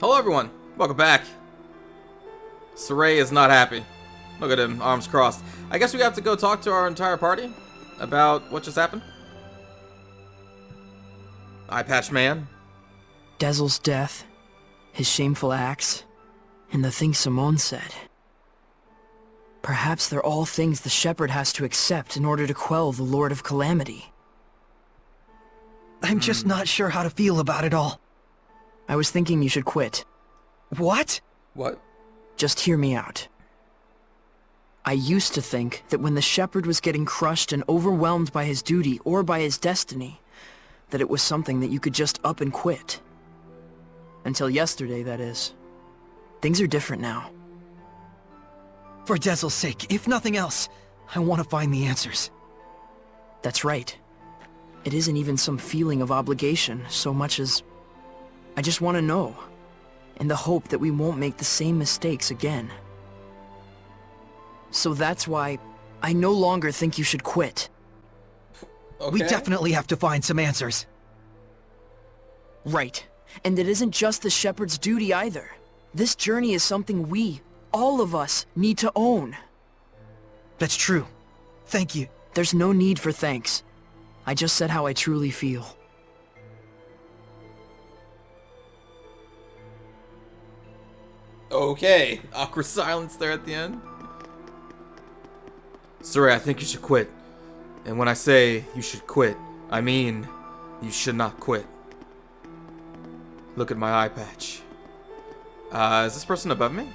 Hello everyone, welcome back. Saray is not happy. Look at him, arms crossed. I guess we have to go talk to our entire party about what just happened. Eye Patch Man. Dezel's death, his shameful acts, and the things Simone said. Perhaps they're all things the Shepherd has to accept in order to quell the Lord of Calamity. I'm just not sure how to feel about it all. I was thinking you should quit. What? What? Just hear me out. I used to think that when the Shepherd was getting crushed and overwhelmed by his duty or by his destiny, that it was something that you could just up and quit. Until yesterday, that is. Things are different now. For Dezel's sake, if nothing else, I want to find the answers. That's right. It isn't even some feeling of obligation so much as... I just want to know, in the hope that we won't make the same mistakes again. So that's why I no longer think you should quit. Okay. We definitely have to find some answers. Right. And it isn't just the Shepherd's duty either. This journey is something we, all of us, need to own. That's true. Thank you. There's no need for thanks. I just said how I truly feel. Okay. Awkward silence there at the end. Saray, I think you should quit. And when I say you should quit, I mean you should not quit. Look at my eye patch. Is this person above me?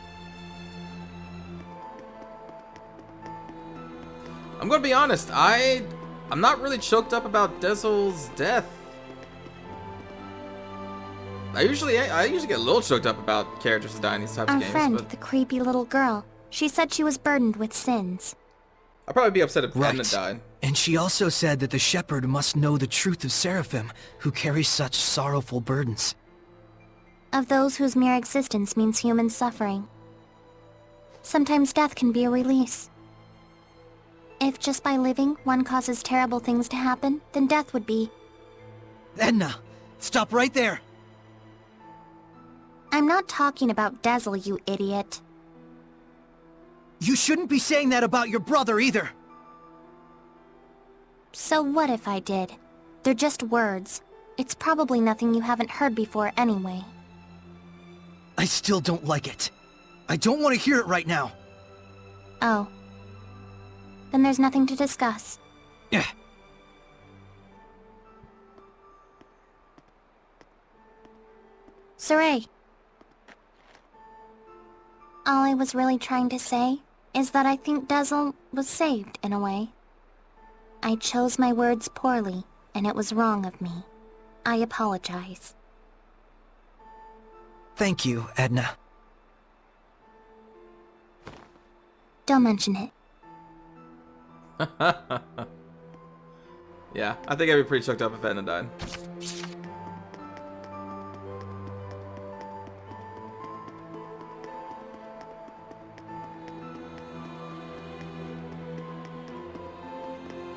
I'm gonna be honest, I'm not really choked up about Dezel's death. I usually get a little choked up about characters that die in these types Our of games. friend, But the creepy little girl, she said she was burdened with sins. I'd probably be upset if Edna Right. died. And she also said that the Shepherd must know the truth of Seraphim, who carry such sorrowful burdens. Of those whose mere existence means human suffering. Sometimes death can be a release. If just by living one causes terrible things to happen, then death would be. Edna, stop right there! I'm not talking about Dezel, you idiot. You shouldn't be saying that about your brother either! So what if I did? They're just words. It's probably nothing you haven't heard before anyway. I still don't like it. I don't want to hear it right now. Oh. Then there's nothing to discuss. Yeah. Saray. All I was really trying to say is that I think Dezel was saved in a way. I chose my words poorly, and it was wrong of me. I apologize. Thank you, Edna. Don't mention it. Yeah, I think I'd be pretty choked up if Edna died.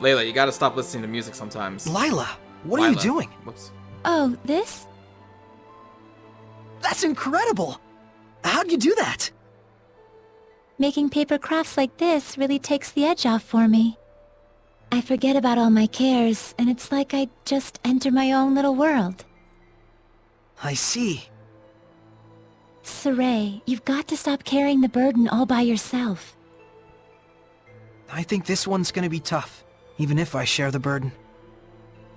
Layla, you gotta stop listening to music sometimes. Lila, what are you Lila. doing? Whoops. Oh, this? That's incredible! How'd you do that? Making paper crafts like this really takes the edge off for me. I forget about all my cares, and it's like I just enter my own little world. I see. Saray, you've got to stop carrying the burden all by yourself. I think this one's gonna be tough, even if I share the burden.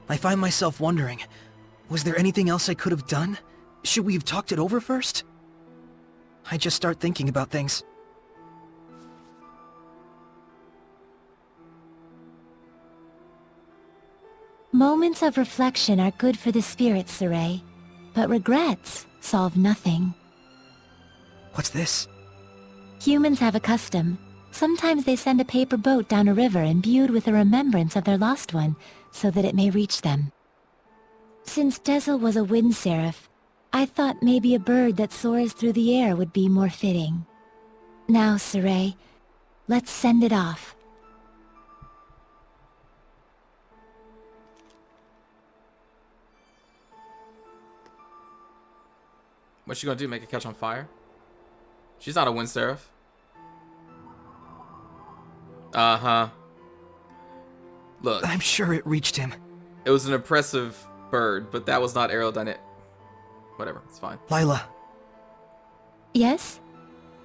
I find myself wondering, was there anything else I could have done? Should we have talked it over first? I just start thinking about things. Moments of reflection are good for the spirit, Saray, but regrets solve nothing. What's this? Humans have a custom. Sometimes they send a paper boat down a river imbued with a remembrance of their lost one, so that it may reach them. Since Dezel was a wind seraph, I thought maybe a bird that soars through the air would be more fitting. Now, Saray, let's send it off. What's she gonna do? Make it catch on fire? She's not a wind seraph. Uh-huh. Look. I'm sure it reached him. It was an impressive bird, but that was not aerodynamic. Whatever, it's fine. Lila, Yes?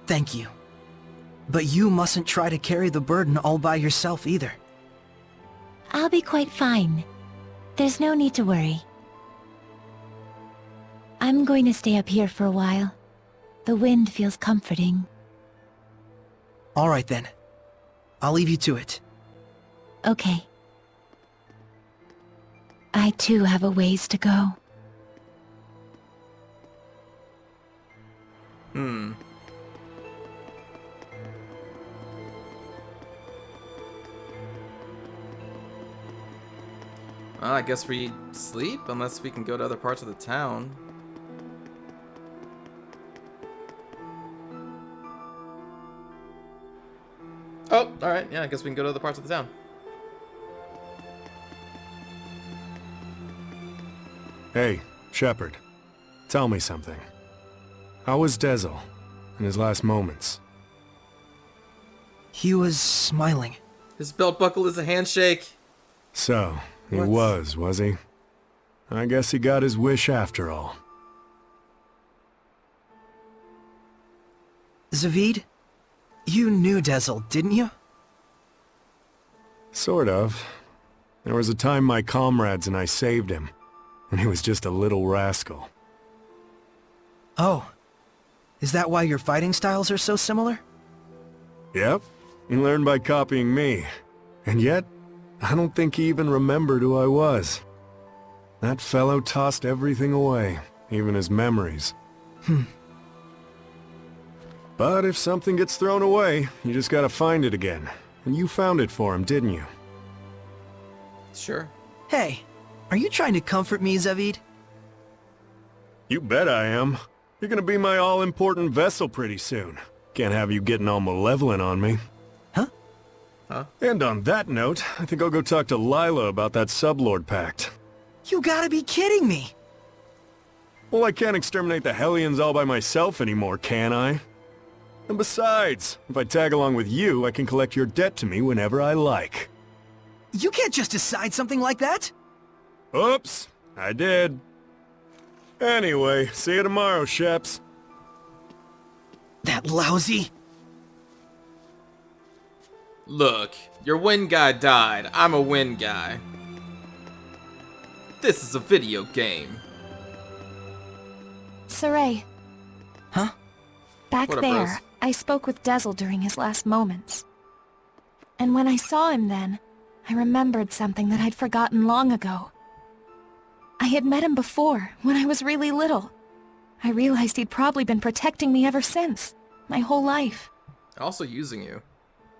thank you. But you mustn't try to carry the burden all by yourself either. I'll be quite fine. There's no need to worry. I'm going to stay up here for a while. The wind feels comforting. All right then. I'll leave you to it. Okay. I too have a ways to go. Well, I guess we sleep, unless we can go to other parts of the town. Oh, alright, yeah, I guess we can go to other parts of the town. Hey, Shepard. Tell me something. How was Dezel in his last moments? He was smiling. His belt buckle is a handshake. So, he What? was he? I guess he got his wish after all. Zaveid, you knew Dezel, didn't you? Sort of. There was a time my comrades and I saved him, and he was just a little rascal. Oh. Is that why your fighting styles are so similar? Yep, he learned by copying me. And yet, I don't think he even remembered who I was. That fellow tossed everything away, even his memories. But if something gets thrown away, you just gotta find it again. And you found it for him, didn't you? Sure. Hey, are you trying to comfort me, Zaveid? You bet I am. You're gonna be my all-important vessel pretty soon. Can't have you getting all malevolent on me. Huh? And on that note, I think I'll go talk to Lila about that sublord pact. You gotta be kidding me! Well, I can't exterminate the Hellions all by myself anymore, can I? And besides, if I tag along with you, I can collect your debt to me whenever I like. You can't just decide something like that! Oops, I did. Anyway, see you tomorrow, Sheps. That lousy... Look, your wind guy died. I'm a wind guy. This is a video game. Saray, Huh? back What up, there, Rose? I spoke with Dezel during his last moments. And when I saw him then, I remembered something that I'd forgotten long ago. I had met him before, when I was really little. I realized he'd probably been protecting me ever since, my whole life. Also using you.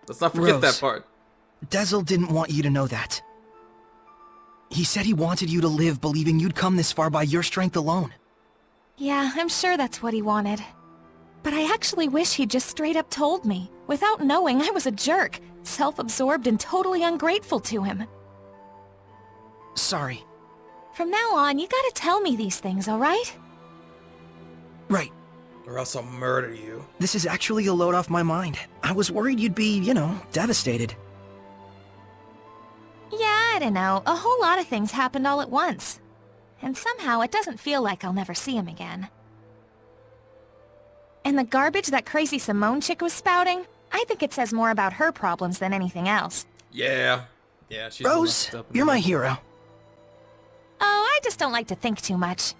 Let's not forget Rose. that part. Dezel didn't want you to know that. He said he wanted you to live believing you'd come this far by your strength alone. Yeah, I'm sure that's what he wanted. But I actually wish he'd just straight up told me, without knowing I was a jerk, self-absorbed and totally ungrateful to him. Sorry. From now on, you gotta tell me these things, alright? Right. Or else I'll murder you. This is actually a load off my mind. I was worried you'd be, devastated. Yeah, I don't know. A whole lot of things happened all at once. And somehow it doesn't feel like I'll never see him again. And the garbage that crazy Simone chick was spouting, I think it says more about her problems than anything else. Yeah. Yeah, she's Rose, messed up in you're the- my hero. Oh, I just don't like to think too much.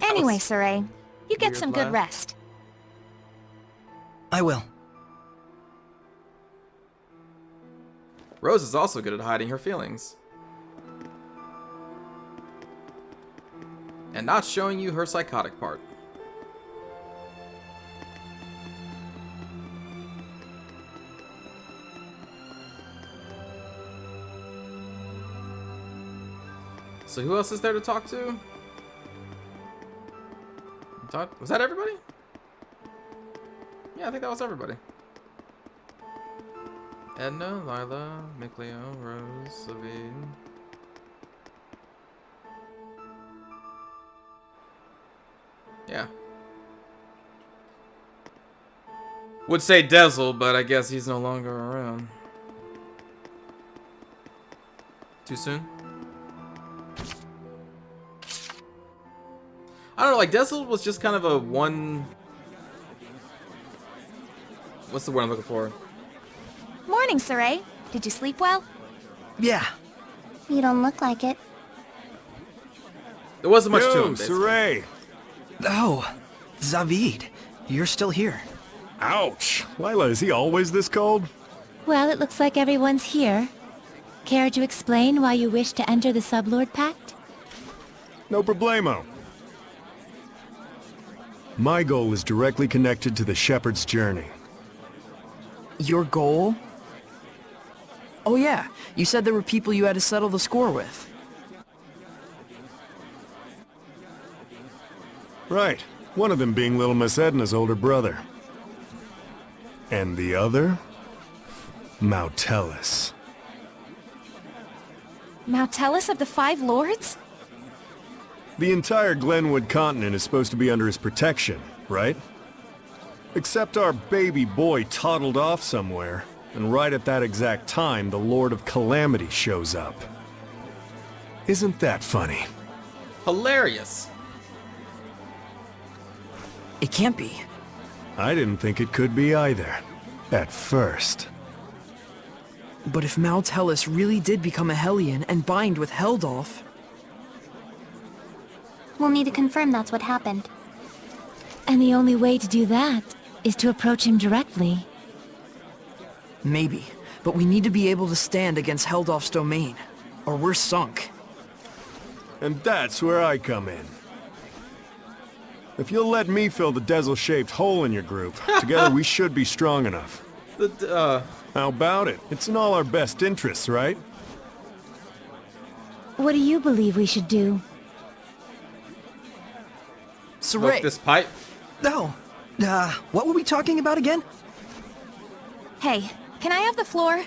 Anyway, was Saray, you get weird some good laugh. rest. I will. Rose is also good at hiding her feelings. And not showing you her psychotic part. So who else is there to talk to? Was that everybody? Yeah, I think that was everybody. Edna, Lila, Mikleo, Rose, Zaveid. Would say Dezel, but I guess he's no longer around. Too soon? I don't know, like Dezel was just kind of a one... What's the word I'm looking for? Morning, Saray. Did you sleep well? Yeah. You don't look like it. There wasn't much to Yo, him, basically. Saray! Oh, Zaveid, you're still here. Ouch! Lila, is he always this cold? Well, it looks like everyone's here. Care to explain why you wish to enter the Sublord Pact? No problemo. My goal is directly connected to the Shepherd's journey. Your goal? Oh yeah, you said there were people you had to settle the score with. Right. One of them being little Miss Edna's older brother. And the other? Mautellus. Mautellus of the Five Lords? The entire Glenwood continent is supposed to be under his protection, right? Except our baby boy toddled off somewhere, and right at that exact time, the Lord of Calamity shows up. Isn't that funny? Hilarious. It can't be. I didn't think it could be either. At first. But if Mautellus really did become a Hellion and bind with Heldalf... We'll need to confirm that's what happened. And the only way to do that is to approach him directly. Maybe, but we need to be able to stand against Heldalf's domain, or we're sunk. And that's where I come in. If you'll let me fill the Dezel-shaped hole in your group, together we should be strong enough. How about it? It's in all our best interests, right? What do you believe we should do? Smoke Saray! this pipe. No. What were we talking about again? Hey, can I have the floor?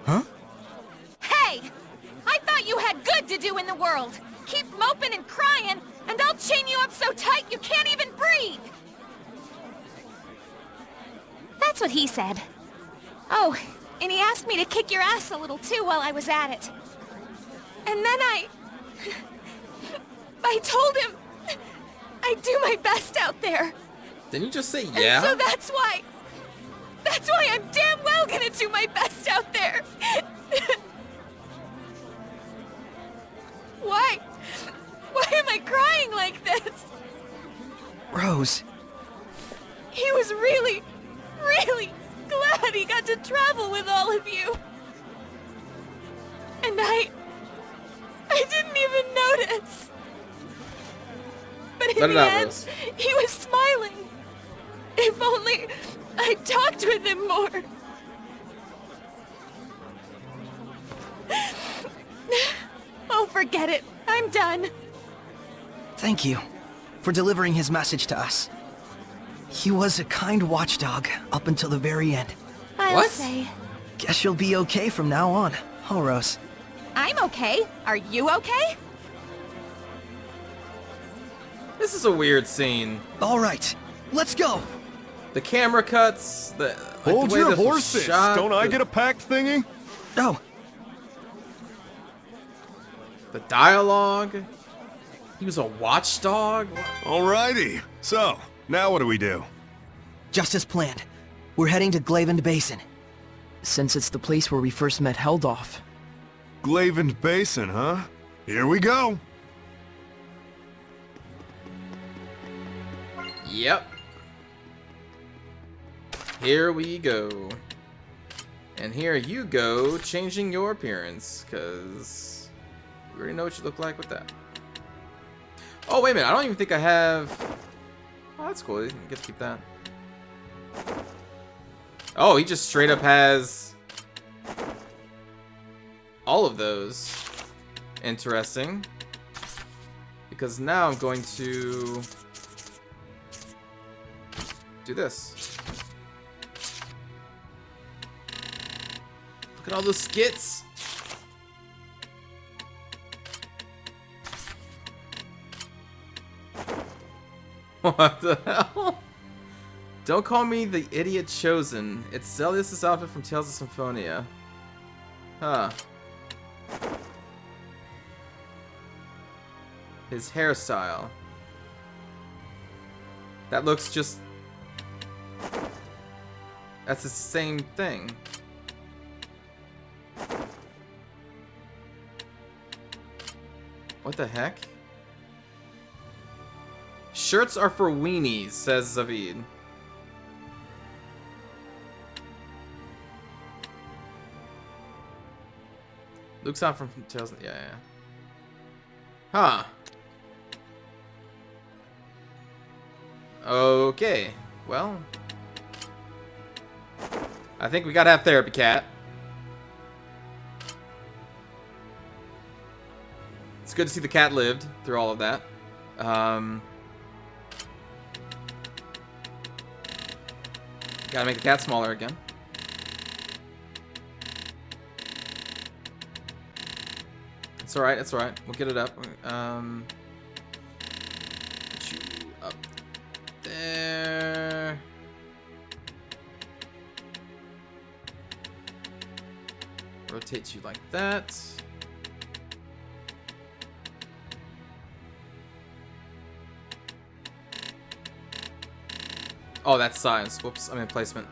Huh? Hey! I thought you had good to do in the world! Keep moping and crying, and I'll chain you up so tight you can't even breathe! That's what he said. Oh, and he asked me to kick your ass a little too while I was at it. And then I told him I'd do my best out there. Didn't you just say And yeah? so that's why I'm damn well gonna do my best out there. Why am I crying like this? Rose. He was really, really glad he got to travel with all of you. And I didn't even notice. But in Let it the out, end, Rose. he was smiling. If only I talked with him more. Oh, forget it. I'm done. Thank you for delivering his message to us. He was a kind watchdog up until the very end. I'll What? say. Guess you'll be okay from now on, huh, Rose? I'm okay. Are you okay? This is a weird scene. All right, let's go. The camera cuts, the Hold the way your this was horses! shot, Don't I get a pact thingy? Oh, the dialogue. He was a watchdog. Alrighty. So, now what do we do? just as planned. We're heading to Glavend Basin. Since it's the place where we first met Heldalf. Glavend Basin, huh? Here we go! Yep. Here we go. And here you go, changing your appearance, because we already know what you look like with that. Oh, wait a minute. I don't even think I have... Oh, that's cool. You get to keep that. Oh, he just straight up has all of those. Interesting. Because now I'm going to do this. Look at all those skits. What the hell? Don't call me the idiot chosen. It's Zelius' outfit from Tales of Symphonia. Huh. His hairstyle. That looks just... That's the same thing. What the heck? Shirts are for weenies, says Zaveid. Luke's out from Tales. Yeah. Huh. Okay. Well, I think we gotta have therapy, cat. It's good to see the cat lived through all of that. Gotta make the cat smaller again. It's alright, it's alright. We'll get it up. Put you up there. Rotate you like that. Oh, that's size. Whoops, I'm in placement.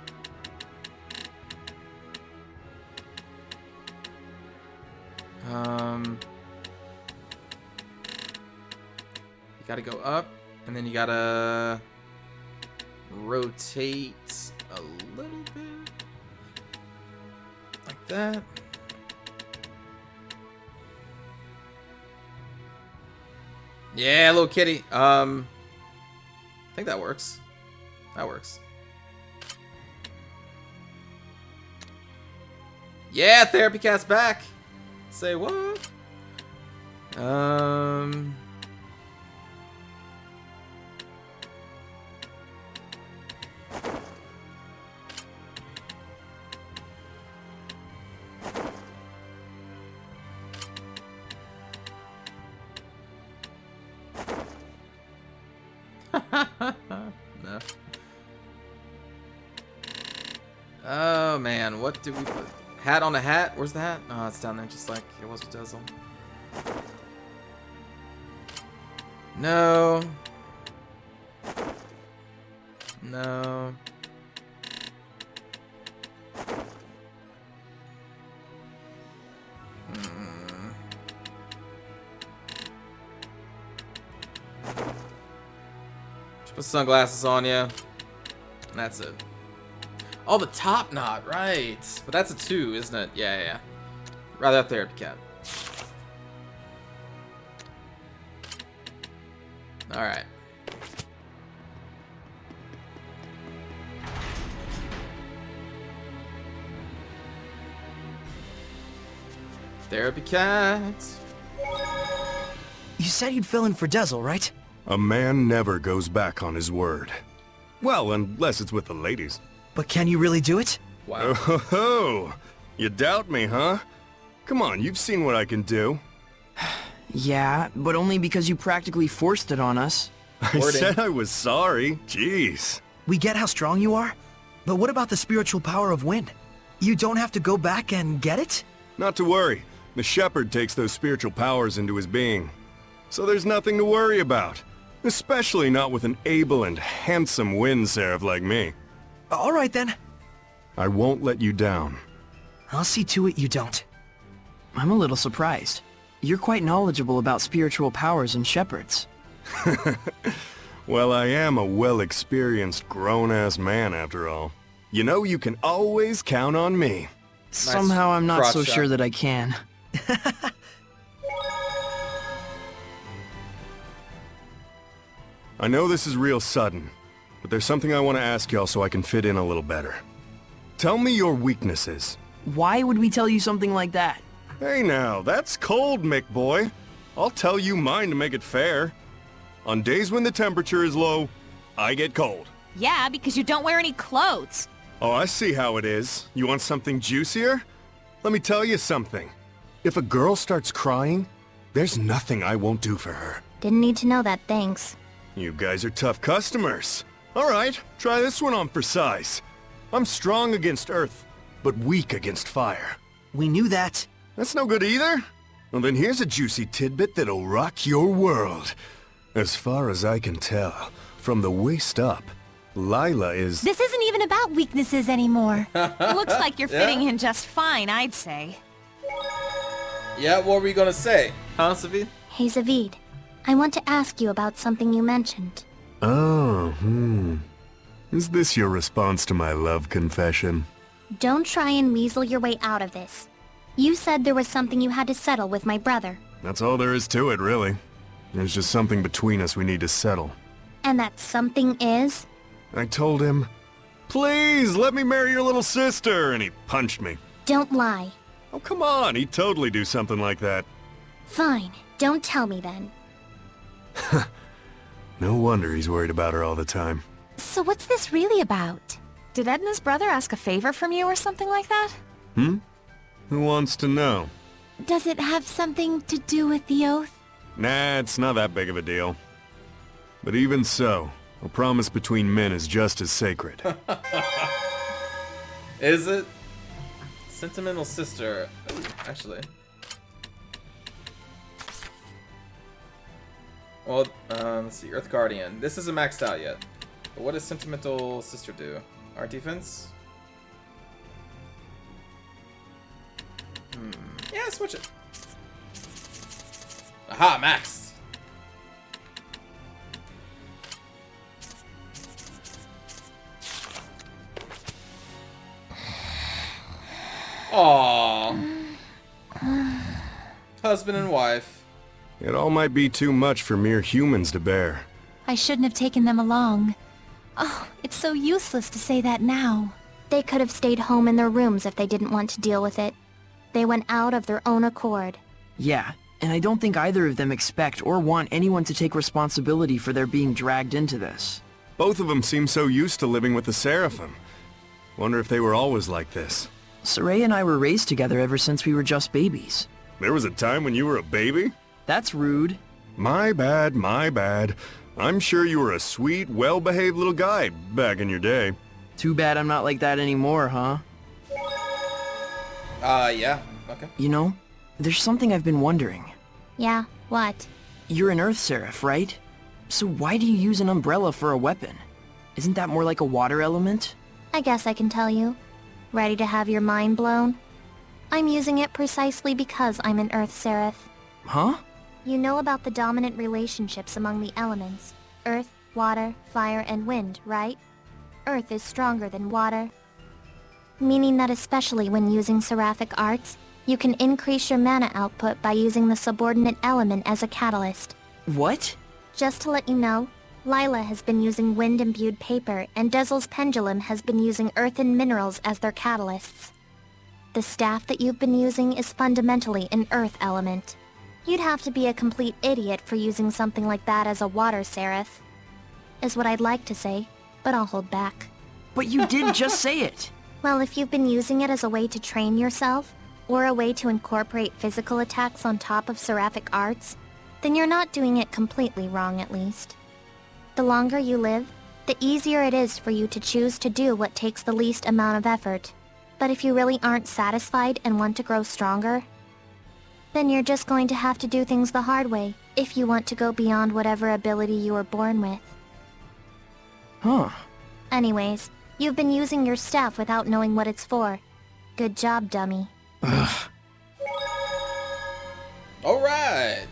You gotta go up, and then you gotta rotate a little bit. Like that. Yeah, little kitty. I think that works. That works. Yeah, therapy cat's back. Say what? No. Oh man, what did we put? Hat on a hat? Where's the hat? Oh, it's down there just like it was with Dazzle. No. No. Just put sunglasses on you. And that's it. Oh, the top knot, right. But that's a 2, isn't it? Yeah. Rather have therapy cat. Alright. Therapy cat. You said you'd fill in for Dazzle, right? A man never goes back on his word. Well, unless it's with the ladies. But can you really do it? Wow. Oh, you doubt me, huh? Come on, you've seen what I can do. Yeah, but only because you practically forced it on us. I said I was sorry. Jeez. We get how strong you are, but what about the spiritual power of wind? You don't have to go back and get it? Not to worry. The shepherd takes those spiritual powers into his being. So there's nothing to worry about. Especially not with an able and handsome wind seraph like me. All right then. I won't let you down. I'll see to it you don't. I'm a little surprised. You're quite knowledgeable about spiritual powers and shepherds. Well, I am a well-experienced grown-ass man after all. You know you can always count on me. Somehow I'm not crotch so shot. sure that I can. I know this is real sudden, but there's something I want to ask y'all so I can fit in a little better. Tell me your weaknesses. Why would we tell you something like that? Hey now, that's cold, Mick boy. I'll tell you mine to make it fair. On days when the temperature is low, I get cold. Yeah, because you don't wear any clothes. Oh, I see how it is. You want something juicier? Let me tell you something. If a girl starts crying, there's nothing I won't do for her. Didn't need to know that, thanks. You guys are tough customers. Alright, try this one on for size. I'm strong against earth, but weak against fire. We knew that. That's no good either? Well then here's a juicy tidbit that'll rock your world. As far as I can tell, from the waist up, Lila is... This isn't even about weaknesses anymore. Looks like you're fitting in just fine, I'd say. Yeah, what were you gonna say? Huh, Zaveid? Hey Zaveid, I want to ask you about something you mentioned. Oh, Is this your response to my love confession? Don't try and weasel your way out of this. You said there was something you had to settle with my brother. That's all there is to it, really. There's just something between us we need to settle. And that something is? I told him, "Please, let me marry your little sister," and he punched me. Don't lie. Oh, come on, he'd totally do something like that. Fine, don't tell me then. No wonder he's worried about her all the time. So what's this really about? Did Edna's brother ask a favor from you or something like that? Who wants to know? Does it have something to do with the oath? Nah, it's not that big of a deal. But even so, a promise between men is just as sacred. Is it? Sentimental sister. Ooh, actually. Well, let's see. Earth Guardian. This isn't maxed out yet. But what does Sentimental Sister do? Our defense? Yeah, switch it. Aha, maxed. Aww. Husband and wife. It all might be too much for mere humans to bear. I shouldn't have taken them along. Oh, it's so useless to say that now. They could have stayed home in their rooms if they didn't want to deal with it. They went out of their own accord. Yeah, and I don't think either of them expect or want anyone to take responsibility for their being dragged into this. Both of them seem so used to living with the Seraphim. Wonder if they were always like this. Soraya and I were raised together ever since we were just babies. There was a time when you were a baby? That's rude. My bad, my bad. I'm sure you were a sweet, well-behaved little guy back in your day. Too bad I'm not like that anymore, huh? Yeah. Okay. You know, there's something I've been wondering. Yeah, what? You're an Earth Seraph, right? So why do you use an umbrella for a weapon? Isn't that more like a water element? I guess I can tell you. Ready to have your mind blown? I'm using it precisely because I'm an Earth Seraph. Huh? You know about the dominant relationships among the elements. Earth, water, fire, and wind, right? Earth is stronger than water. Meaning that especially when using seraphic arts, you can increase your mana output by using the subordinate element as a catalyst. What? Just to let you know, Lila has been using wind-imbued paper, and Dezel's pendulum has been using earth and minerals as their catalysts. The staff that you've been using is fundamentally an earth element. You'd have to be a complete idiot for using something like that as a water seraph. Is what I'd like to say, but I'll hold back. But you did just say it! Well, if you've been using it as a way to train yourself, or a way to incorporate physical attacks on top of seraphic arts, then you're not doing it completely wrong at least. The longer you live, the easier it is for you to choose to do what takes the least amount of effort. But if you really aren't satisfied and want to grow stronger, then you're just going to have to do things the hard way if you want to go beyond whatever ability you were born with. Huh. Anyways, you've been using your staff without knowing what it's for. Good job, dummy. Ugh. Alright.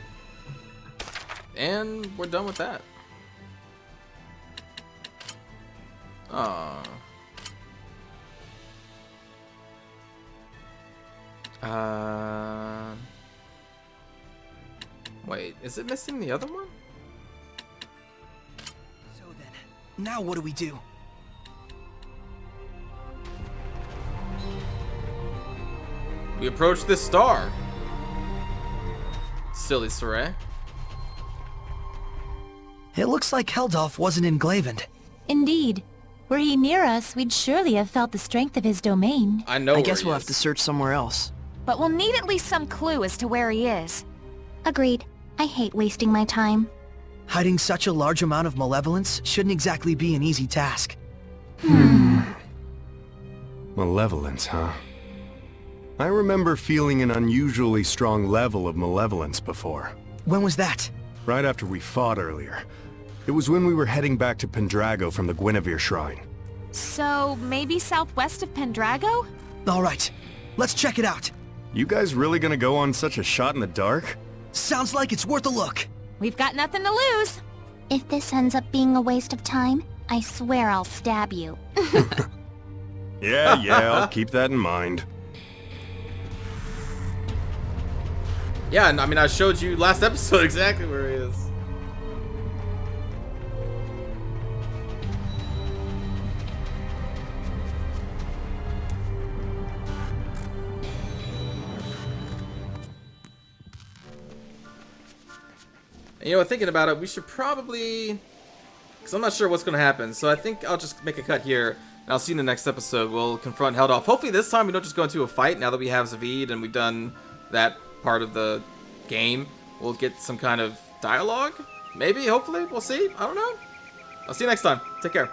And we're done with that. Aww. Wait, is it missing the other one? So then, now what do we do? We approach this star. Silly Saray. It looks like Heldalf wasn't in Glavened. Indeed. Were he near us, we'd surely have felt the strength of his domain. I know. I where guess he we'll is. have to search somewhere else. But we'll need at least some clue as to where he is. Agreed. I hate wasting my time. Hiding such a large amount of malevolence shouldn't exactly be an easy task. Malevolence, huh? I remember feeling an unusually strong level of malevolence before. When was that? Right after we fought earlier. It was when we were heading back to Pendrago from the Guinevere Shrine. So, maybe southwest of Pendrago? Alright, let's check it out. You guys really gonna go on such a shot in the dark? Sounds like it's worth a look. We've got nothing to lose. If this ends up being a waste of time, I swear I'll stab you. Yeah, I'll keep that in mind. Yeah, and I mean, I showed you last episode exactly where he is. And, you know, thinking about it, we should probably... Because I'm not sure what's going to happen, so I think I'll just make a cut here, and I'll see you in the next episode. We'll confront Heldalf. Hopefully this time we don't just go into a fight now that we have Zaveid and we've done that part of the game. We'll get some kind of dialogue? Maybe, hopefully, we'll see. I don't know. I'll see you next time. Take care.